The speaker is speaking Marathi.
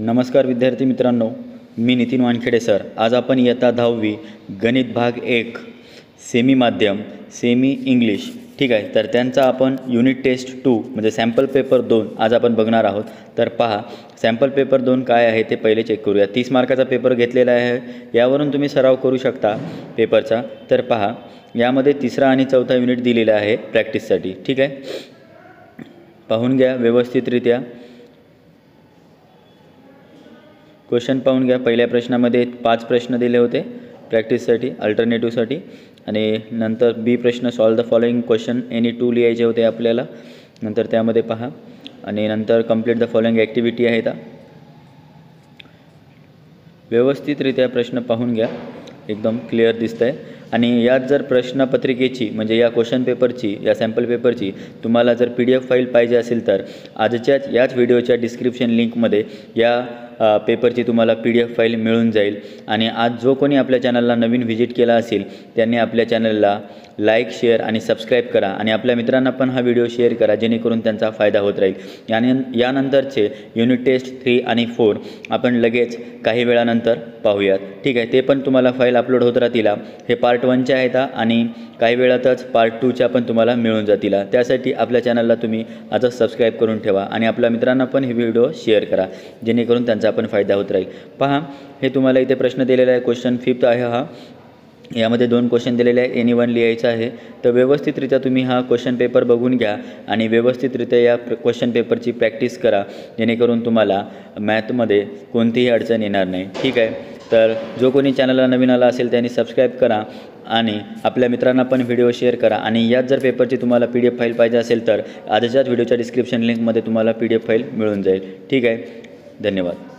नमस्कार विद्यार्थी मित्रांनो, मी नितीन वानखेडे सर। आज आपण इयत्ता 10वी गणित भाग 1 सेमी माध्यम सेमी इंग्लिश ठीक आहे, तर त्यांचा आपण युनिट टेस्ट 2 म्हणजे सॅम्पल पेपर 2 आज आपण बघणार आहोत। तर पहा, सॅम्पल पेपर 2 काय आहे ते पहिले चेक करूया। 30 मार्काचा पेपर घेतलेला आहे, यावरून तुम्ही सराव करू शकता पेपरचा। तर पहा, यामध्ये तिसरा आणि चौथा युनिट दिलेला आहे प्रॅक्टिससाठी ठीक आहे, पाहून घ्या व्यवस्थितरित्या। क्वेश्चन पाहून घ्या। पहिल्या प्रश्नामध्ये 5 प्रश्न दिले होते प्रॅक्टिससाठी अल्टरनेटिव्हसाठी, आणि नंतर बी प्रश्न solve the following question any 2 लिहायचे होते आपल्याला। नंतर त्यामध्ये पहा, आणि नंतर कंप्लीट द फॉलोइंग ॲक्टिव्हिटी आहे। व्यवस्थितरित्या प्रश्न पाहून घ्या, एकदम क्लिअर दिसतंय। आणि यात जर प्रश्नपत्रिकेची म्हणजे या क्वेश्चन पेपरची या सॅम्पल पेपरची तुम्हाला जर PDF फाईल पाहिजे असेल तर आजच्याच याच व्हिडिओच्या डिस्क्रिप्शन लिंकमध्ये या पेपरची तुम्हाला PDF फाईल मिळून जाईल। आणि आज जो कोणी आपल्या चॅनलला नवीन व्हिजिट केला असेल त्यांनी आपल्या चॅनलला लाईक शेअर आणि सबस्क्राईब करा, आणि आपल्या मित्रांना पण हा व्हिडिओ शेअर करा जेणेकरून त्यांचा फायदा होत राहील। आणि यानंतरचे युनिट टेस्ट 3 आणि 4 आपण लगेच काही वेळानंतर पाहूयात ठीक आहे। ते पण तुम्हाला फाईल अपलोड होत राहतील। हे पार्ट 1चे आहेत आणि काही वेळातच पार्ट 2च्या पण तुम्हाला मिळून जातील। त्यासाठी आपल्या चॅनलला तुम्ही आजच सबस्क्राईब करून ठेवा आणि आपल्या मित्रांना पण हे व्हिडिओ शेअर करा जेणेकरून त्यांचा पण फायदा होत राहील। पहा, हे तुम्हाला इथे प्रश्न दिलेला आहे, क्वेश्चन 5 आहे हा। यामध्ये 2 क्वेश्चन दिलेले आहे, एनीवन लिहायचं आहे। तर व्यवस्थितरित्या तुम्ही हा क्वेश्चन पेपर बघून घ्या आणि व्यवस्थितरित्या या क्वेश्चन पेपरची प्रॅक्टिस करा जेणेकरून तुम्हाला मॅथमध्ये कोणतीही अडचण येणार नाही ठीक आहे। तर जो कोणी चॅनलला नवीन आला असेल त्यांनी सबस्क्राईब करा आणि आपल्या मित्रांना पण व्हिडिओ शेअर करा। आणि याच जर पेपरची तुम्हाला PDF फाईल पाहिजे असेल तर आजच्याच व्हिडिओच्या डिस्क्रिप्शन लिंकमध्ये तुम्हाला PDF फाईल मिळून जाईल ठीक आहे। धन्यवाद।